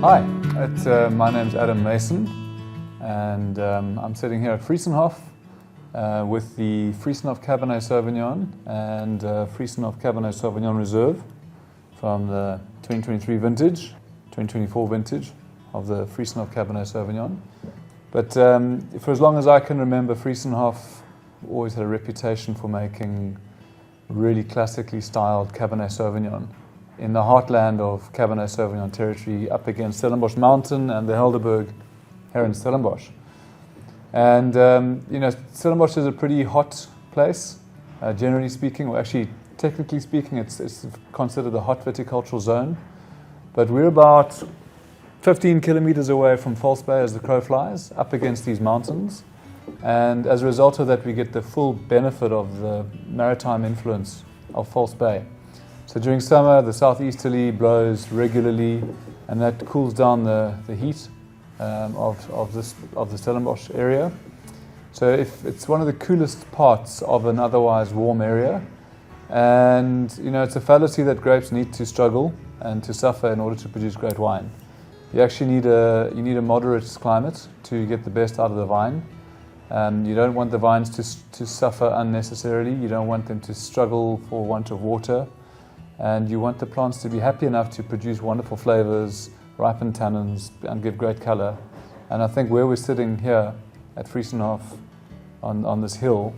Hi, my name's Adam Mason, and I'm sitting here at Vriesenhof with the Vriesenhof Cabernet Sauvignon and Vriesenhof Cabernet Sauvignon Reserve from the 2023 vintage, 2024 vintage of the Vriesenhof Cabernet Sauvignon. But for as long as I can remember, Vriesenhof always had a reputation for making really classically styled Cabernet Sauvignon in the heartland of Cabernet Sauvignon territory, up against Stellenbosch Mountain and the Helderberg here in Stellenbosch. And Stellenbosch is a pretty hot place, generally speaking, or actually technically speaking, it's considered a hot viticultural zone. But we're about 15 kilometers away from False Bay as the crow flies, up against these mountains. And as a result of that, we get the full benefit of the maritime influence of False Bay. So during summer, the southeasterly blows regularly, and that cools down the heat of the Stellenbosch area. So it's one of the coolest parts of an otherwise warm area. And it's a fallacy that grapes need to struggle and to suffer in order to produce great wine. You actually need a moderate climate to get the best out of the vine. You don't want the vines to suffer unnecessarily. You don't want them to struggle for want of water. And you want the plants to be happy enough to produce wonderful flavors, ripen tannins, and give great color. And I think where we're sitting here at Vriesenhof on this hill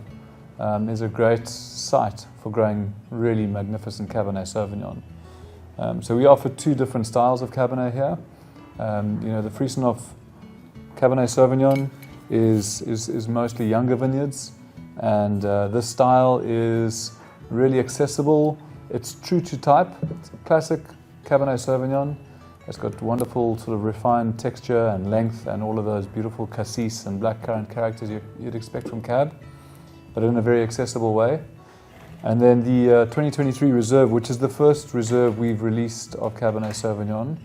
is a great site for growing really magnificent Cabernet Sauvignon. So we offer two different styles of Cabernet here. The Vriesenhof Cabernet Sauvignon is mostly younger vineyards, and this style is really accessible. It's true to type. It's a classic Cabernet Sauvignon. It's got wonderful sort of refined texture and length and all of those beautiful cassis and blackcurrant characters you'd expect from Cab, but in a very accessible way. And then the 2023 Reserve, which is the first Reserve we've released of Cabernet Sauvignon,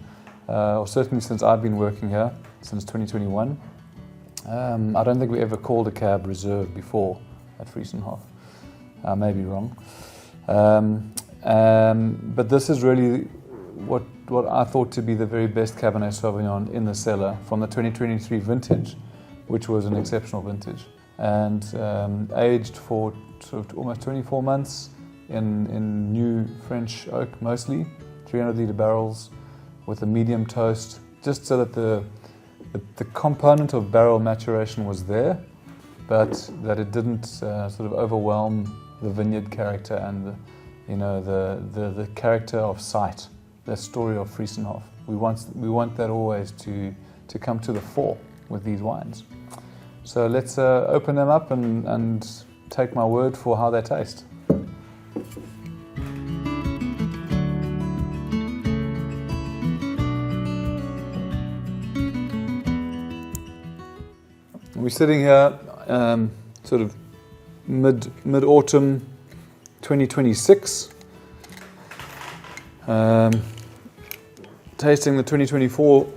or certainly since I've been working here, since 2021. I don't think we ever called a Cab Reserve before at Vriesenhof. I may be wrong. But this is really what I thought to be the very best Cabernet Sauvignon in the cellar from the 2023 vintage, which was an exceptional vintage, and aged for sort of almost 24 months in new French oak mostly, 300 litre barrels with a medium toast, just so that the component of barrel maturation was there, but that it didn't sort of overwhelm the vineyard character and the character of site, the story of Vriesenhof. We want that always to come to the fore with these wines. So let's open them up and take my word for how they taste. We're sitting here sort of mid-autumn 2026, tasting the 2024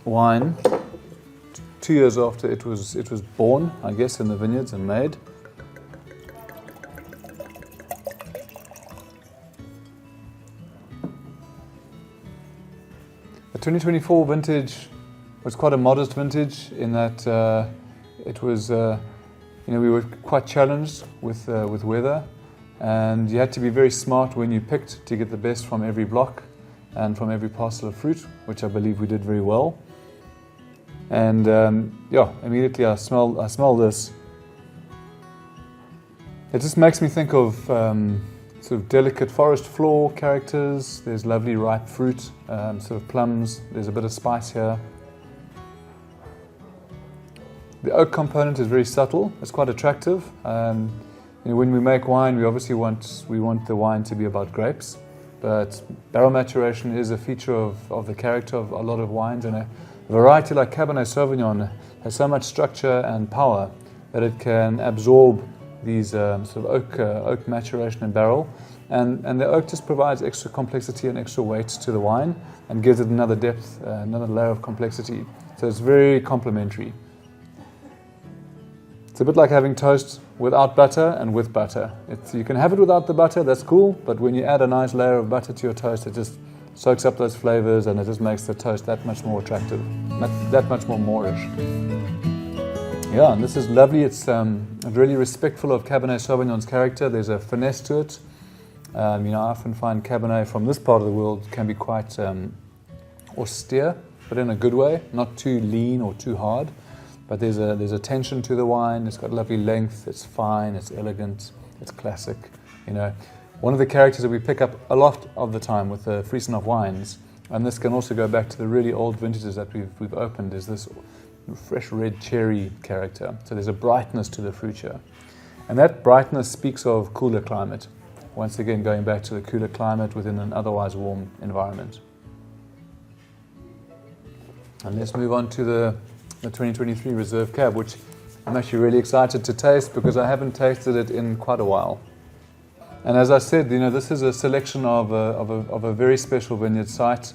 wine 2 years after it was born, I guess, in the vineyards and made. The 2024 vintage was quite a modest vintage in that it was, we were quite challenged with weather, and you had to be very smart when you picked to get the best from every block and from every parcel of fruit, which I believe we did very well. And immediately I smell this. It just makes me think of sort of delicate forest floor characters. There's lovely ripe fruit, sort of plums. There's a bit of spice here. The oak component is very subtle. It's quite attractive. When we make wine, we obviously want the wine to be about grapes, but barrel maturation is a feature of the character of a lot of wines, and a variety like Cabernet Sauvignon has so much structure and power that it can absorb these sort of oak maturation in barrel, and the oak just provides extra complexity and extra weight to the wine and gives it another depth, another layer of complexity. So it's very complementary. It's a bit like having toast without butter and with butter. You can have it without the butter, that's cool, but when you add a nice layer of butter to your toast, it soaks up those flavors, and it just makes the toast that much more attractive, that much more Moorish. Yeah, and this is lovely. It's really respectful of Cabernet Sauvignon's character. There's a finesse to it. I often find Cabernet from this part of the world can be quite austere, but in a good way, not too lean or too hard. But there's a tension to the wine. It's got lovely length. It's fine. It's elegant. It's classic. One of the characters that we pick up a lot of the time with the Vriesenhof wines, and this can also go back to the really old vintages that we've opened, is this fresh red cherry character. So there's a brightness to the fruit here. And that brightness speaks of cooler climate. Once again, going back to the cooler climate within an otherwise warm environment. And let's move on to the 2023 Reserve Cab, which I'm actually really excited to taste because I haven't tasted it in quite a while. And as I said, this is a selection of a very special vineyard site.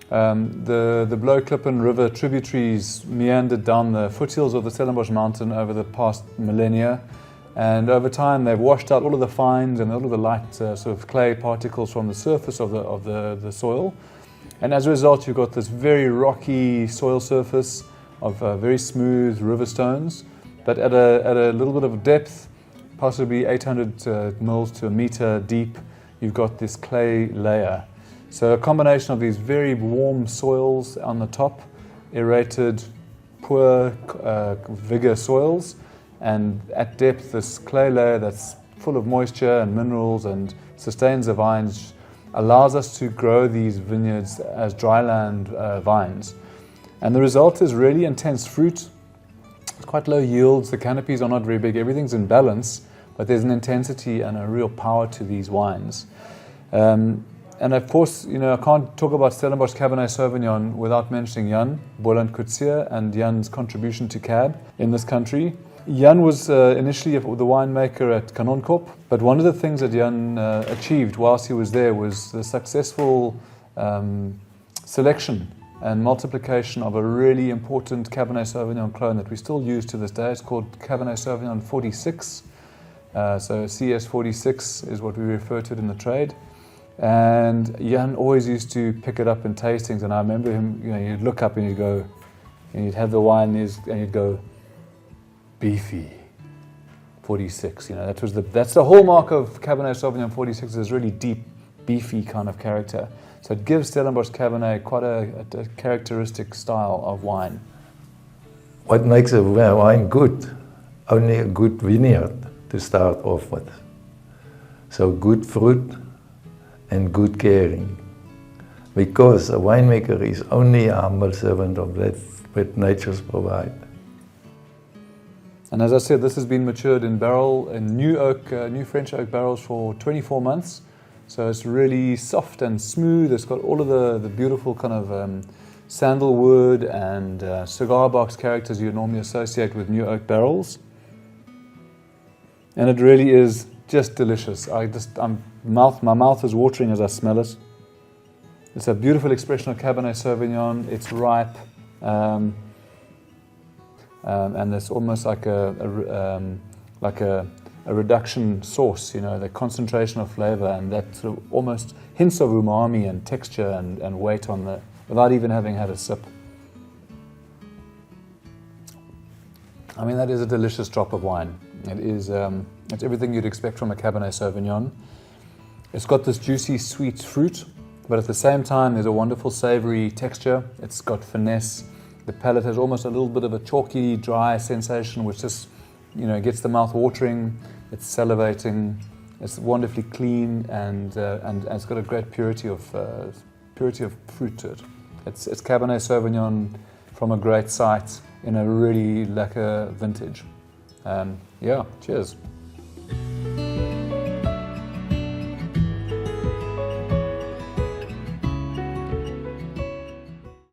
The Bloemklippen River tributaries meandered down the foothills of the Stellenbosch mountain over the past millennia, and over time they've washed out all of the fines and all of the light sort of clay particles from the surface of the soil, and as a result you've got this very rocky soil surface of very smooth river stones, but at a little bit of depth, possibly 800 mils to a meter deep, you've got this clay layer. So a combination of these very warm soils on the top, aerated, poor vigor soils, and at depth this clay layer that's full of moisture and minerals and sustains the vines, allows us to grow these vineyards as dryland vines. And the result is really intense fruit. It's quite low yields, the canopies are not very big, everything's in balance, but there's an intensity and a real power to these wines. And of course, I can't talk about Stellenbosch Cabernet Sauvignon without mentioning Jan Boland-Coetzee and Jan's contribution to Cab in this country. Jan was initially the winemaker at Kanonkorp, but one of the things that Jan achieved whilst he was there was the successful selection and multiplication of a really important Cabernet Sauvignon clone that we still use to this day. It's called Cabernet Sauvignon 46. So CS46 is what we refer to it in the trade. And Jan always used to pick it up in tastings, and I remember him, you'd look up and you'd go, and you'd have the wine and you'd go, beefy, 46. That's the hallmark of Cabernet Sauvignon 46, is really deep, beefy kind of character. So it gives Stellenbosch Cabernet quite a characteristic style of wine. What makes a wine good? Only a good vineyard to start off with. So good fruit and good caring. Because a winemaker is only a humble servant of that what nature's provide. And as I said, this has been matured in new French oak barrels for 24 months. So it's really soft and smooth. It's got all of the beautiful kind of sandalwood and cigar box characters you normally associate with new oak barrels. And it really is just delicious. My mouth is watering as I smell it. It's a beautiful expression of Cabernet Sauvignon. It's ripe, and it's almost like a reduction sauce. The concentration of flavor and that sort of almost hints of umami and texture and weight on without even having had a sip. That is a delicious drop of wine. It is. It's everything you'd expect from a Cabernet Sauvignon. It's got this juicy, sweet fruit, but at the same time, there's a wonderful savory texture. It's got finesse. The palate has almost a little bit of a chalky, dry sensation, which just, gets the mouth watering. It's salivating. It's wonderfully clean, and it's got a great purity of fruit to it. It's Cabernet Sauvignon from a great site in a really lacquer vintage. Cheers.